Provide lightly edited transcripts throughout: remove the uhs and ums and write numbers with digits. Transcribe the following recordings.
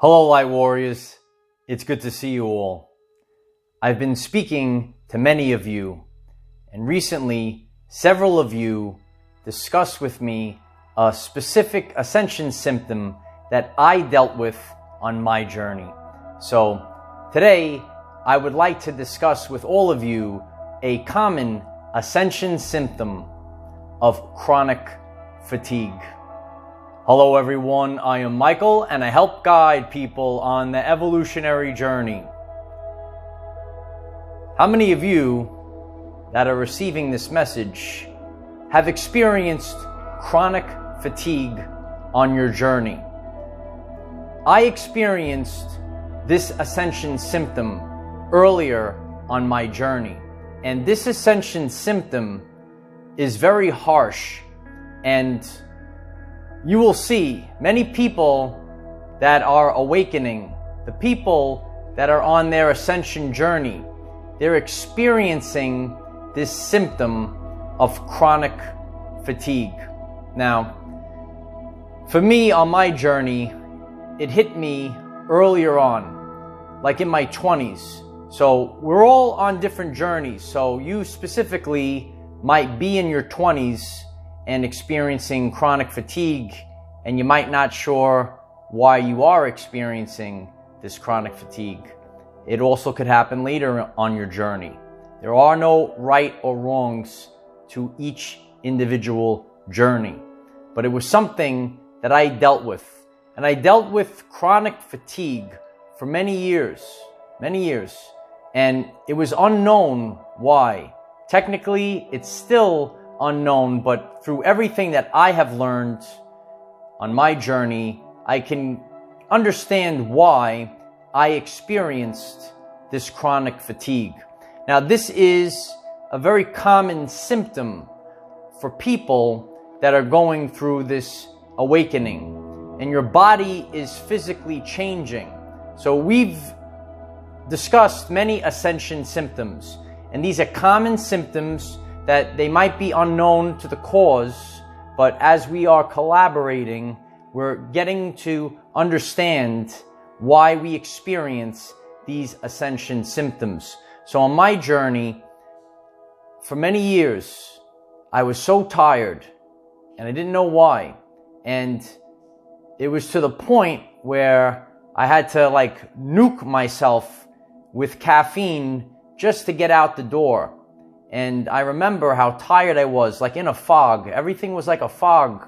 Hello, Light Warriors. It's good to see you all. I've been speaking to many of you, and recently, several of you discussed with me a specific Ascension symptom that I dealt with on my journey. So, today, I would like to discuss with all of you a common Ascension symptom of chronic fatigue. Hello everyone, I am Michael and I help guide people on the evolutionary journey. How many of you that are receiving this message have experienced chronic fatigue on your journey? I experienced this Ascension symptom earlier on my journey, and this Ascension symptom is very harsh, and you will see many people that are awakening, the people that are on their ascension journey, they're experiencing this symptom of chronic fatigue. Now, for me on my journey, it hit me earlier on, like in my 20s. So we're all on different journeys. So you specifically might be in your 20s and experiencing chronic fatigue, and you might not sure why you are experiencing this chronic fatigue. It also could happen later on your journey. There are no right or wrongs to each individual journey, but it was something that I dealt with. And I dealt with chronic fatigue for many years, and it was unknown why. Technically, it's still unknown, but through everything that I have learned on my journey, I can understand why I experienced this chronic fatigue. Now, this is a very common symptom for people that are going through this awakening, and your body is physically changing. So we've discussed many Ascension symptoms, and these are common symptoms that they might be unknown to the cause, but as we are collaborating, we're getting to understand why we experience these Ascension symptoms. So on my journey, for many years, I was so tired, and I didn't know why. And it was to the point where I had to nuke myself with caffeine just to get out the door. And I remember how tired I was, like in a fog. Everything was like a fog.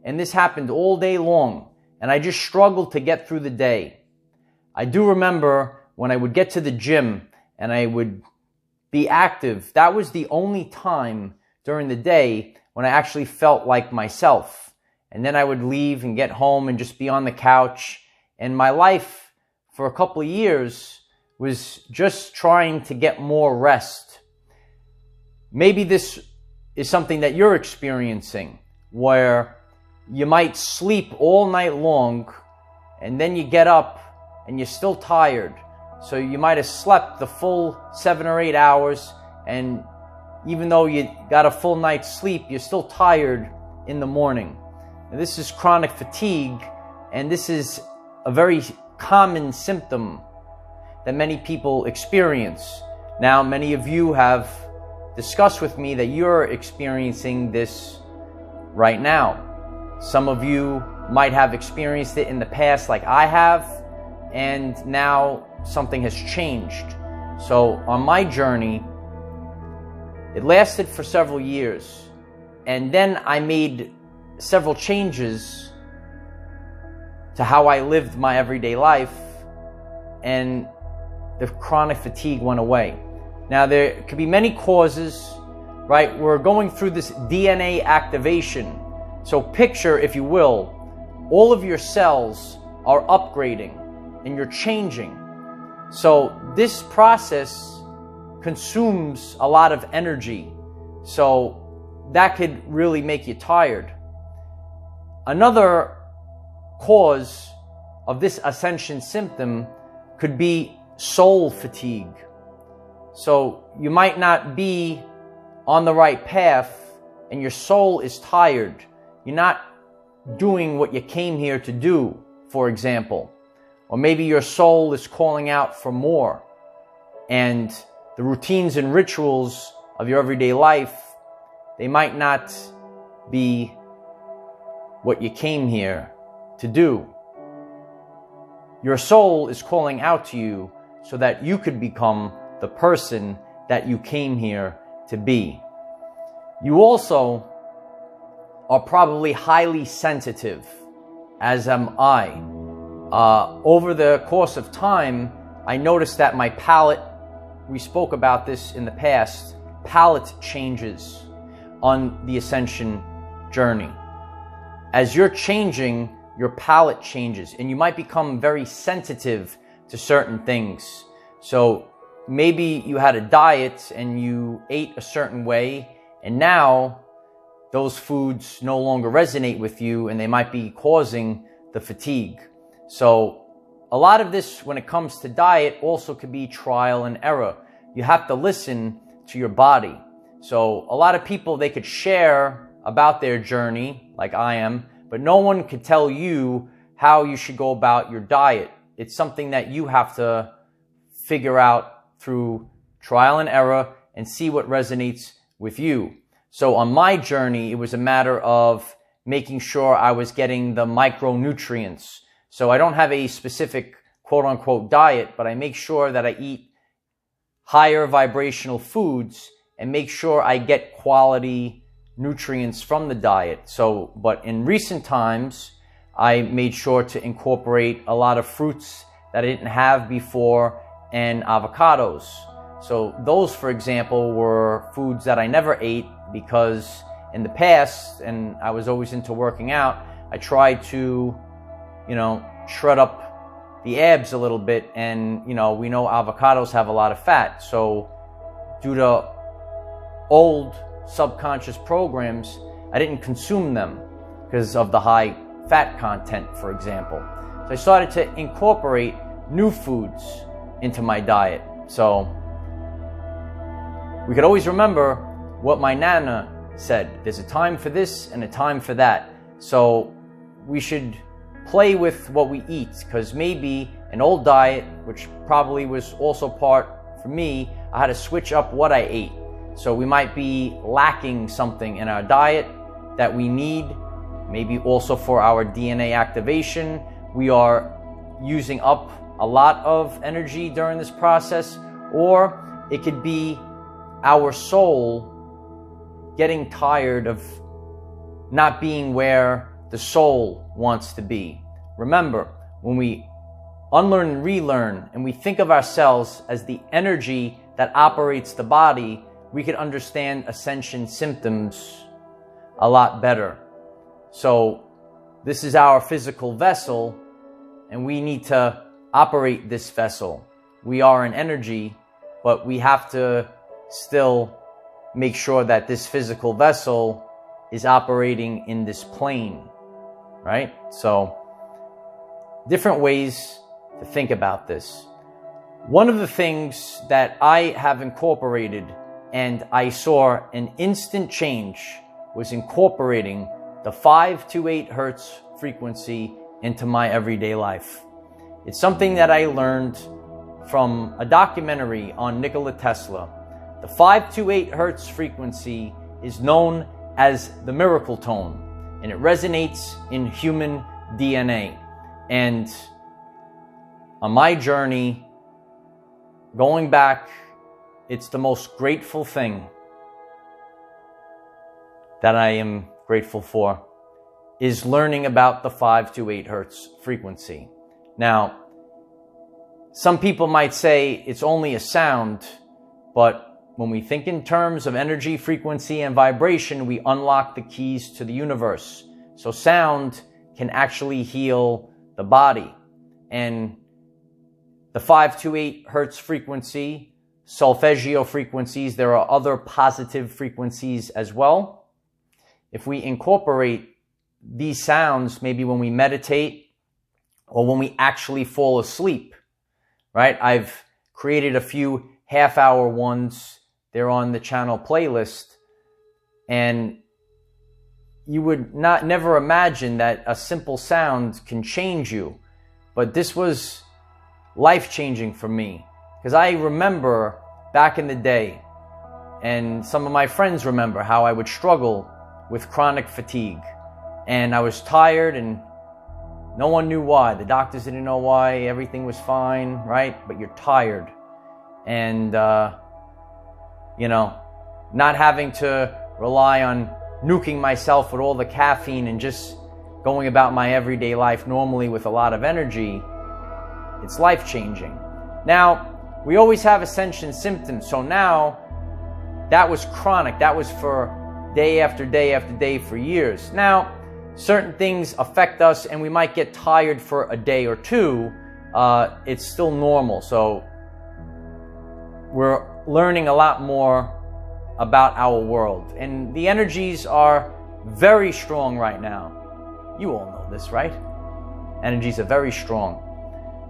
And this happened all day long. And I just struggled to get through the day. I do remember when I would get to the gym and I would be active, that was the only time during the day when I actually felt like myself. And then I would leave and get home and just be on the couch. And my life for a couple of years was just trying to get more rest. Maybe this is something that you're experiencing, where you might sleep all night long and then you get up and you're still tired. So you might have slept the full 7 or 8 hours, and even though you got a full night's sleep, you're still tired in the morning. Now, this is chronic fatigue, and this is a very common symptom that many people experience. Now, many of you have discussed with me that you're experiencing this right now. Some of you might have experienced it in the past like I have, and now something has changed. So on my journey, it lasted for several years, and then I made several changes to how I lived my everyday life, and the chronic fatigue went away. Now, there could be many causes, right? We're going through this DNA activation. So picture, if you will, all of your cells are upgrading and you're changing. So this process consumes a lot of energy. So that could really make you tired. Another cause of this Ascension symptom could be soul fatigue. So you might not be on the right path and your soul is tired. You're not doing what you came here to do, for example. Or maybe your soul is calling out for more, and the routines and rituals of your everyday life, they might not be what you came here to do. Your soul is calling out to you so that you could become the person that you came here to be. You also are probably highly sensitive, as am I. Over the course of time, I noticed that my palate, we spoke about this in the past, palate changes on the Ascension journey. As you're changing, your palate changes, and you might become very sensitive to certain things. So maybe you had a diet and you ate a certain way, and now those foods no longer resonate with you, and they might be causing the fatigue. So a lot of this, when it comes to diet, also could be trial and error. You have to listen to your body. So a lot of people, they could share about their journey, like I am, but no one could tell you how you should go about your diet. It's something that you have to figure out through trial and error and see what resonates with you. So on my journey, it was a matter of making sure I was getting the micronutrients. So I don't have a specific quote-unquote diet, but I make sure that I eat higher vibrational foods and make sure I get quality nutrients from the diet. So, but in recent times, I made sure to incorporate a lot of fruits that I didn't have before and avocados. So those, for example, were foods that I never ate because in the past, and I was always into working out, I tried to, shred up the abs a little bit. And, we know avocados have a lot of fat. So due to old subconscious programs, I didn't consume them because of the high fat content, for example. So I started to incorporate new foods into my diet. So we could always remember what my Nana said. There's a time for this and a time for that. So we should play with what we eat, because maybe an old diet, which probably was also part for me, I had to switch up what I ate. So we might be lacking something in our diet that we need, maybe also for our DNA activation. We are using up a lot of energy during this process, or it could be our soul getting tired of not being where the soul wants to be. Remember, when we unlearn and relearn, and we think of ourselves as the energy that operates the body, we can understand Ascension symptoms a lot better. So this is our physical vessel, and we need to operate this vessel. We are an energy, but we have to still make sure that this physical vessel is operating in this plane, right? So different ways to think about this. One of the things that I have incorporated, and I saw an instant change, was incorporating the 528 hertz frequency into my everyday life. It's something that I learned from a documentary on Nikola Tesla. The 528 hertz frequency is known as the miracle tone, and it resonates in human DNA. And on my journey, going back, it's the most grateful thing that I am grateful for, is learning about the 528 hertz frequency. Now, some people might say it's only a sound, but when we think in terms of energy, frequency, and vibration, we unlock the keys to the universe. So sound can actually heal the body. And the 528 hertz frequency, solfeggio frequencies, there are other positive frequencies as well. If we incorporate these sounds, maybe when we meditate or when we actually fall asleep, right? I've created a few half-hour ones. They're on the channel playlist. And you would never imagine that a simple sound can change you. but this was life-changing for me, because I remember back in the day, and some of my friends remember how I would struggle with chronic fatigue, and I was tired and no one knew why. The doctors didn't know why. Everything was fine, right? But you're tired. And, not having to rely on nuking myself with all the caffeine and just going about my everyday life normally with a lot of energy, it's life-changing. Now, we always have Ascension symptoms. So now, that was chronic. That was for day after day after day for years. Now, certain things affect us and we might get tired for a day or two. It's still normal. So we're learning a lot more about our world. And the energies are very strong right now. You all know this, right? Energies are very strong.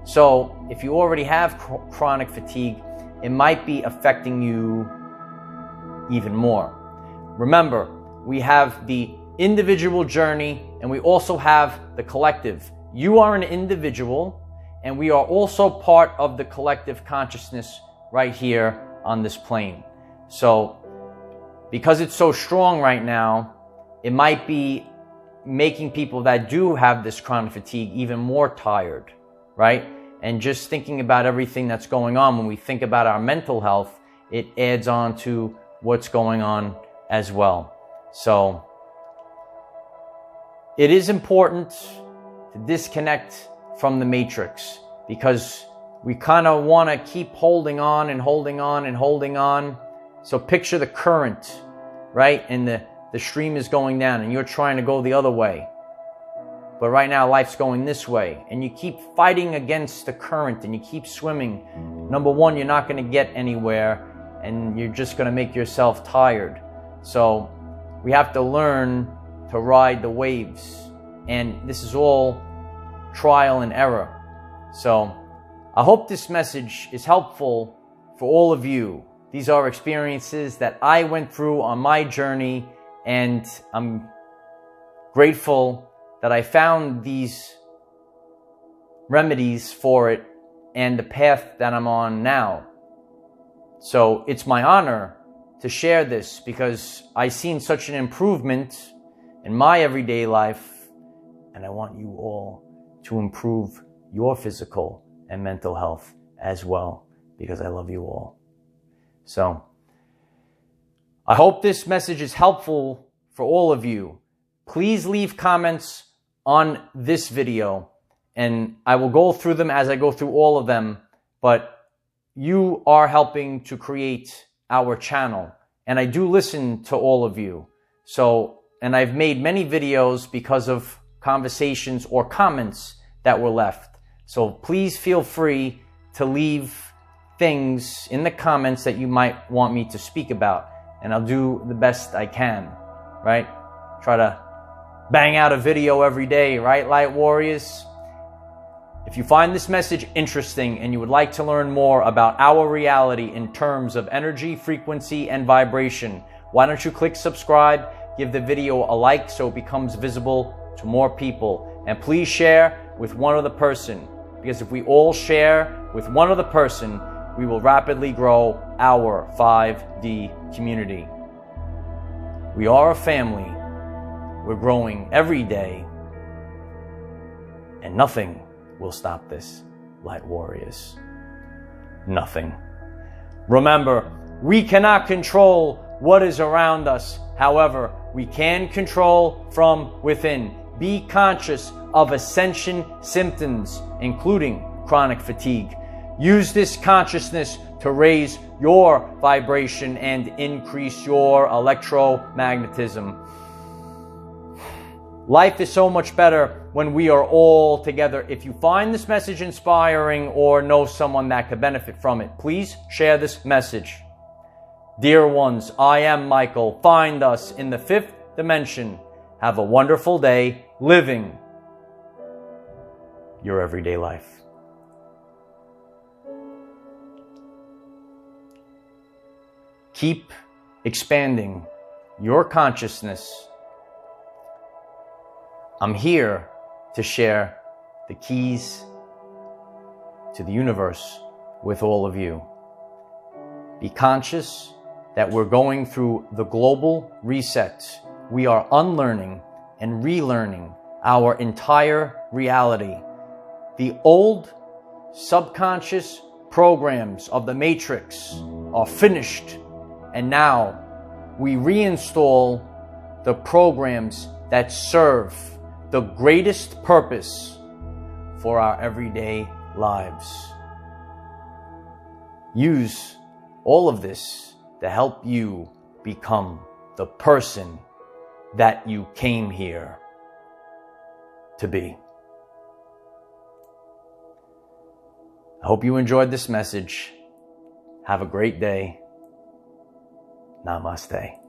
So if you already have chronic fatigue, it might be affecting you even more. Remember, we have the individual journey and we also have the collective. You are an individual and we are also part of the collective consciousness right here on this plane. So because it's so strong right now, it might be making people that do have this chronic fatigue even more tired, right? And just thinking about everything that's going on, when we think about our mental health, it adds on to what's going on as well. So it is important to disconnect from the matrix, because we kind of want to keep holding on and holding on and holding on. So picture the current, right? And the stream is going down and you're trying to go the other way. But right now life's going this way and you keep fighting against the current and you keep swimming. Number one, you're not going to get anywhere and you're just going to make yourself tired. So we have to learn to ride the waves. And this is all trial and error. So I hope this message is helpful for all of you. These are experiences that I went through on my journey, and I'm grateful that I found these remedies for it and the path that I'm on now. So it's my honor to share this because I've seen such an improvement in my everyday life, and I want you all to improve your physical and mental health as well, because I love you all. So I hope this message is helpful for all of you. Please leave comments on this video and I will go through them as I go through all of them, but you are helping to create our channel and I do listen to all of you. So, and I've made many videos because of conversations or comments that were left. So please feel free to leave things in the comments that you might want me to speak about, and I'll do the best I can, right? Try to bang out a video every day, right, Light Warriors? If you find this message interesting and you would like to learn more about our reality in terms of energy, frequency, and vibration, why don't you click subscribe, give the video a like so it becomes visible to more people, and please share with one other person, because if we all share with one other person, we will rapidly grow our 5D community. We are a family. We're growing every day, and nothing will stop this, Light Warriors. Nothing. Remember, we cannot control what is around us. However, we can control from within. Be conscious of Ascension symptoms, including chronic fatigue. Use this consciousness to raise your vibration and increase your electromagnetism. Life is so much better when we are all together. If you find this message inspiring or know someone that could benefit from it, please share this message. Dear ones, I am Michael. Find us in the 5th dimension. Have a wonderful day living your everyday life. Keep expanding your consciousness. I'm here to share the keys to the universe with all of you. Be conscious that we're going through the global reset. We are unlearning and relearning our entire reality. The old subconscious programs of the Matrix are finished, and now we reinstall the programs that serve the greatest purpose for our everyday lives. Use all of this to help you become the person that you came here to be. I hope you enjoyed this message. Have a great day. Namaste.